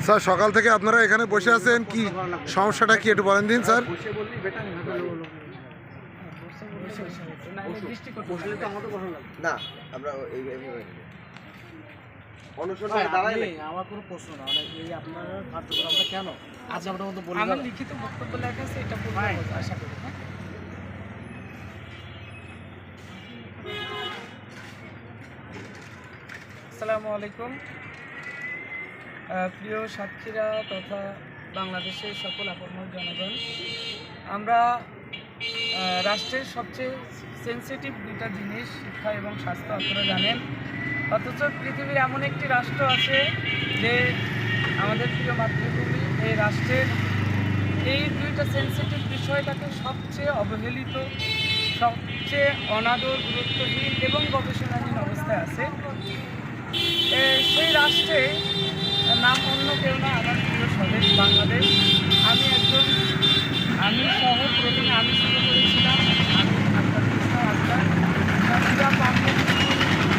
Sir সকাল থেকে আপনারা এখানে বসে আছেন, কি সমস্যাটা কি একটু বলেন দিন স্যার। না আমরা আমার কোনো প্রশ্ন না, মানে এই আপনার কার্যক্রমটা কেন আজ আপনার মতো বলে আমার লিখিত বক্তব্য লেখা আছে, এটা বলবো আশা করি। হ্যাঁ, আসসালামু আলাইকুম। প্রিয় সাক্ষীরা তথা বাংলাদেশের সকল আপমর জনগণ, আমরা রাষ্ট্রের সবচেয়ে সেন্সিটিভ দুইটা জিনিস শিক্ষা এবং স্বাস্থ্য আপনারা জানেন, অথচ পৃথিবীর এমন একটি রাষ্ট্র আছে যে আমাদের প্রিয় মাতৃভূমি, এই রাষ্ট্রের এই দুইটা সেন্সিটিভ বিষয়টাকে সবচেয়ে অবহেলিত, সবচেয়ে অনাদর, গুরুত্বহীন এবং গবেষণাহীন অবস্থায় আছে। সেই রাষ্ট্রে নাম অন্য কেউ না, আমার প্রিয় স্বদেশ বাংলাদেশ। আমি সহ প্রথমে আমি শুরু করেছিলাম,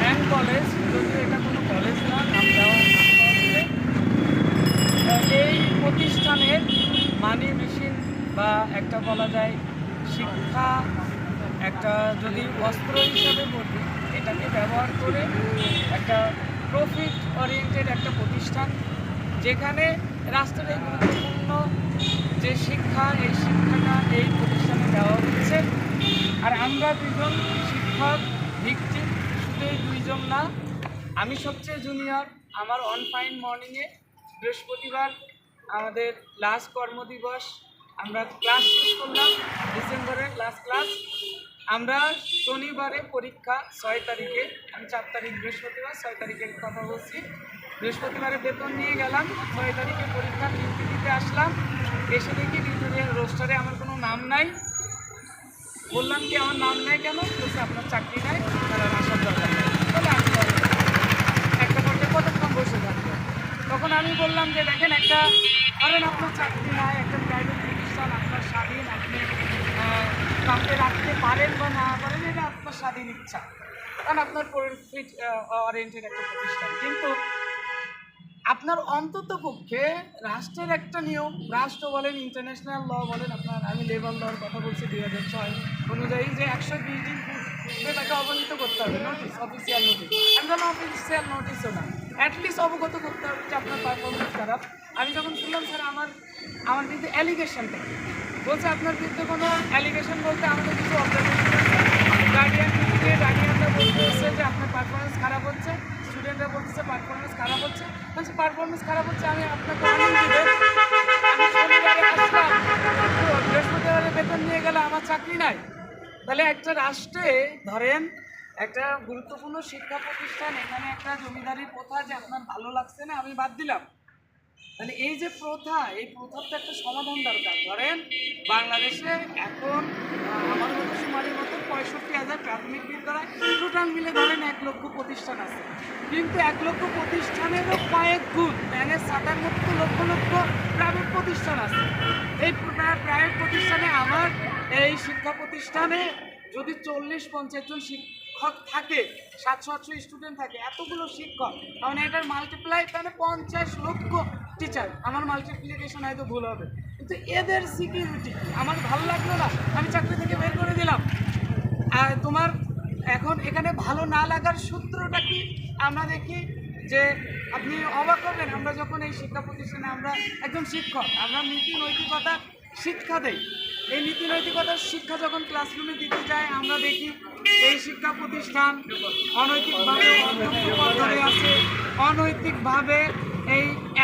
আমি কলেজ, যদিও এটা কোনো কলেজ না, নাম দেওয়া হচ্ছে। এই প্রতিষ্ঠানের মানি মেশিন বা একটা বলা যায় শিক্ষা, একটা যদি অস্ত্র হিসাবে বলি, এটাকে ব্যবহার করে একটা প্রফিট ওরিয়েন্টেড একটা প্রতিষ্ঠান, যেখানে রাষ্ট্রের এই গুরুত্বপূর্ণ যে শিক্ষা, এই শিক্ষাটা এই প্রতিষ্ঠানে দেওয়া হচ্ছে। আর আমরা দুজন শিক্ষক ভিত্তিক, শুধু এই দুইজন না, আমি সবচেয়ে জুনিয়র। আমার অন ফাইন মর্নিংয়ে বৃহস্পতিবার আমাদের লাস্ট কর্মদিবস, আমরা ক্লাস শেষ করলাম ডিসেম্বরের লাস্ট ক্লাস। আমরা শনিবারে পরীক্ষা 6 তারিখে, আমি 4 তারিখ বৃহস্পতিবার, 6 তারিখের কথা বলছি। বৃহস্পতিবারে বেতন নিয়ে গেলাম, 6 তারিখে পরীক্ষা ডিউটি দিতে আসলাম। এসে দেখি ডিউটির রোস্টারে আমার কোনো নাম নাই। বললাম কি আমার নাম নাই কেন? বলছে আপনার চাকরি নাই, আপনার আসার দরকার নেই। তাহলে আমি একটা পর্যায়ে কতক্ষণ বসে থাকবো? তখন আমি বললাম যে দেখেন, একটা ধরেন আপনার চাকরি নাই, একটা প্রাইভেট প্রতিষ্ঠান, আপনার স্বাধীন, আপনি কাউকে রাখতে পারেন বা না পারেন, এটা আপনার স্বাধীন ইচ্ছা, কারণ আপনার প্রফিট ওরিয়েন্টেড একটা প্রতিষ্ঠান। কিন্তু আপনার অন্তত পক্ষে রাষ্ট্রের একটা নিয়ম, রাষ্ট্র বলেন, ইন্টারন্যাশনাল ল বলেন, আপনার আমি লেবার লর কথা বলছি 2006 অনুযায়ী, যে 120 দিন পূর্বে তাকে অবহিত করতে হবে, নোটিশ, অফিসিয়াল নোটিশ। আমি ধরুন অফিসিয়াল নোটিশও না, অ্যাটলিস্ট অবগত করতে হবে যে আপনার পারফরমেন্স খারাপ। আমি যখন শুনলাম স্যার আমার বিরুদ্ধে অ্যালিগেশনটা, বলছে আপনার বিরুদ্ধে কোনো অ্যালিগেশন বলতে আমাদের কিছু অবজারভেশন গার্ডিয়ানরা বলতে হচ্ছে যে আপনার পারফরমেন্স খারাপ হচ্ছে, স্টুডেন্টরা বলতেছে পারফরমেন্স খারাপ হচ্ছে। বলছে পারফরমেন্স খারাপ হচ্ছে, আমি আপনাকে বৃহস্পতিবারে বেতন নিয়ে গেলে আমার চাকরি নাই। তাহলে একটা রাষ্ট্রে ধরেন একটা গুরুত্বপূর্ণ শিক্ষা প্রতিষ্ঠান, এখানে একটা জমিদারি প্রথা, যে আপনার ভালো লাগছে না আমি বাদ দিলাম। তাহলে এই যে প্রথা, এই প্রথার তো একটা সমাধান দরকার। ধরেন বাংলাদেশে এখন আমার মতো সুমারির মতো 65,000 প্রাথমিক বিদ্যালয়, টোটাল মিলে ধরেন 1 লক্ষ প্রতিষ্ঠান আছে। কিন্তু 1 লক্ষ প্রতিষ্ঠানেরও কয়েক গুণ, ব্যাঙের ছাতার মতো লক্ষ লক্ষ প্রাইভেট প্রতিষ্ঠান আছে। এই প্রাইভেট প্রতিষ্ঠানে আমার এই শিক্ষা প্রতিষ্ঠানে যদি 40-50 জন শিক্ষক থাকে, 700-800 স্টুডেন্ট থাকে, এতগুলো শিক্ষক, মানে এটার মাল্টিপ্লাই, তাহলে 50 লক্ষ টিচার। আমার মাল্টিপ্লিকেশন হয়তো ভুল হবে, কিন্তু এদের সিকিউরিটি আমার ভালো লাগলো না, আমি চাকরি থেকে বের করে দিলাম। আর তোমার এখন এখানে ভালো না লাগার সূত্রটা কি? আমরা দেখি যে আপনি অবাক হবেন, আমরা যখন এই শিক্ষা প্রতিষ্ঠানে, আমরা একজন শিক্ষক, আমরা নীতি নৈতিকতা শিক্ষা দেই। এই নীতি নৈতিকতার শিক্ষা যখন ক্লাসরুমে দিতে যায়, আমরা দেখি এই শিক্ষা প্রতিষ্ঠান অনৈতিকভাবে ধরে আছে, অনৈতিকভাবে এই